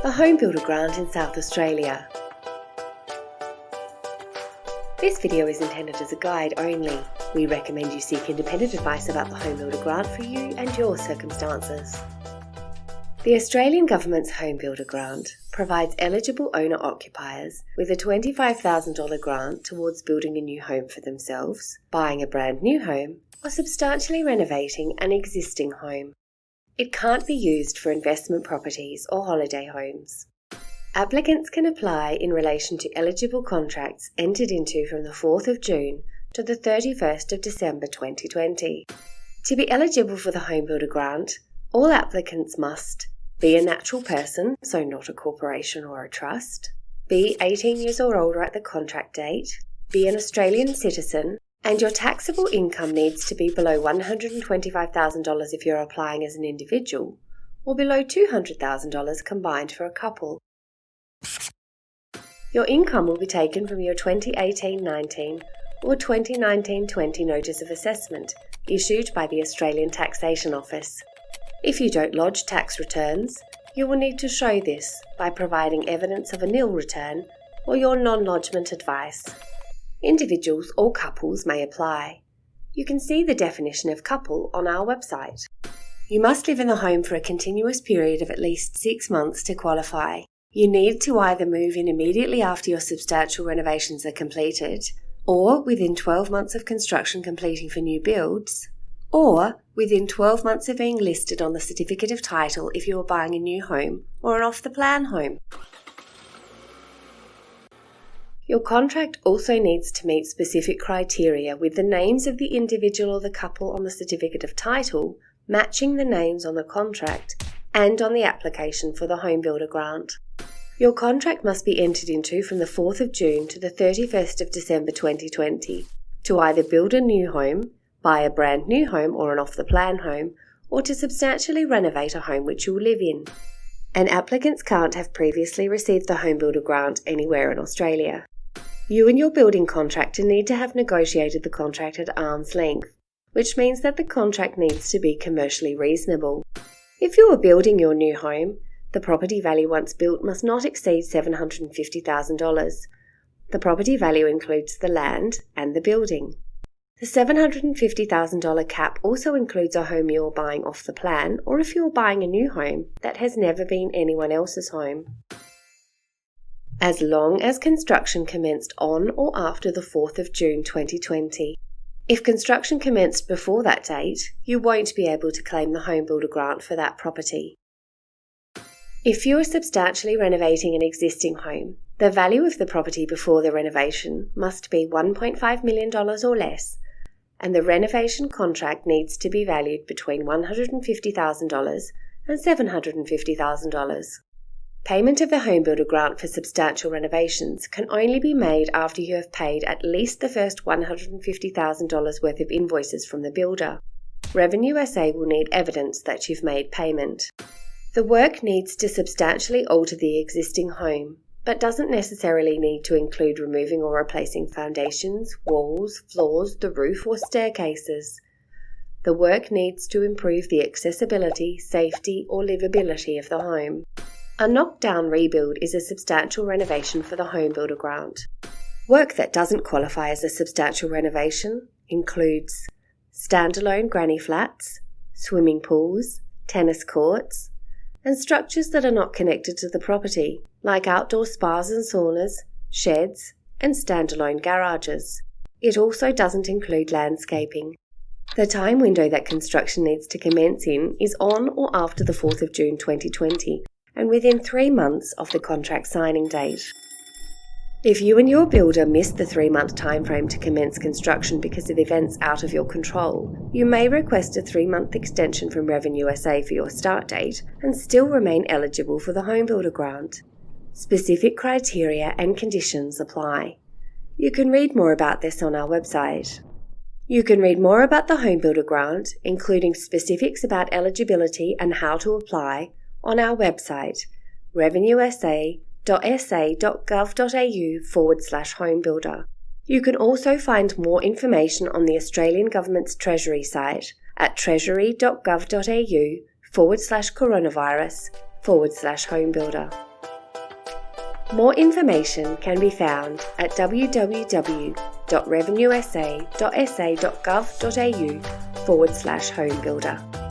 the HomeBuilder Grant in South Australia. This video is intended as a guide only. We recommend you seek independent advice about the HomeBuilder Grant for you and your circumstances. The Australian Government's HomeBuilder Grant provides eligible owner-occupiers with a $25,000 grant towards building a new home for themselves, buying a brand new home, or substantially renovating an existing home. It can't be used for investment properties or holiday homes. Applicants can apply in relation to eligible contracts entered into from the 4th of June to the 31st of December 2020. To be eligible for the HomeBuilder Grant, all applicants must be a natural person, so not a corporation or a trust, be 18 years or older at the contract date, be an Australian citizen, and your taxable income needs to be below $125,000 if you're applying as an individual, or below $200,000 combined for a couple. Your income will be taken from your 2018-19 or 2019-20 Notice of Assessment issued by the Australian Taxation Office. If you don't lodge tax returns, you will need to show this by providing evidence of a nil return or your non-lodgement advice. Individuals or couples may apply. You can see the definition of couple on our website. You must live in the home for a continuous period of at least 6 months to qualify. You need to either move in immediately after your substantial renovations are completed, or within 12 months of construction completing for new builds, or within 12 months of being listed on the certificate of title if you are buying a new home or an off-the-plan home. Your contract also needs to meet specific criteria with the names of the individual or the couple on the certificate of title matching the names on the contract and on the application for the HomeBuilder Grant. Your contract must be entered into from the 4th of June to the 31st of December 2020 to either build a new home, buy a brand new home or an off-the-plan home, or to substantially renovate a home which you will live in. And applicants can't have previously received the HomeBuilder Grant anywhere in Australia. You and your building contractor need to have negotiated the contract at arm's length, which means that the contract needs to be commercially reasonable. If you are building your new home, the property value once built must not exceed $750,000. The property value includes the land and the building. The $750,000 cap also includes a home you're buying off the plan or if you're buying a new home that has never been anyone else's home. As long as construction commenced on or after the 4th of June 2020. If construction commenced before that date, you won't be able to claim the HomeBuilder Grant for that property. If you are substantially renovating an existing home, the value of the property before the renovation must be $1.5 million or less, and the renovation contract needs to be valued between $150,000 and $750,000. Payment of the HomeBuilder Grant for substantial renovations can only be made after you have paid at least the first $150,000 worth of invoices from the builder. Revenue SA will need evidence that you've made payment. The work needs to substantially alter the existing home, but doesn't necessarily need to include removing or replacing foundations, walls, floors, the roof, or staircases. The work needs to improve the accessibility, safety, or livability of the home. A knock-down rebuild is a substantial renovation for the HomeBuilder Grant. Work that doesn't qualify as a substantial renovation includes standalone granny flats, swimming pools, tennis courts, and structures that are not connected to the property, like outdoor spas and saunas, sheds, and standalone garages. It also doesn't include landscaping. The time window that construction needs to commence in is on or after the 4th of June 2020, and within 3 months of the contract signing date. If you and your builder miss the 3-month timeframe to commence construction because of events out of your control, you may request a 3-month extension from Revenue SA for your start date and still remain eligible for the HomeBuilder Grant. Specific criteria and conditions apply. You can read more about this on our website. You can read more about the HomeBuilder Grant, including specifics about eligibility and how to apply, on our website, revenuesa.sa.gov.au/homebuilder. You can also find more information on the Australian Government's Treasury site at treasury.gov.au/coronavirus/homebuilder. More information can be found at www.revenuesa.sa.gov.au/homebuilder.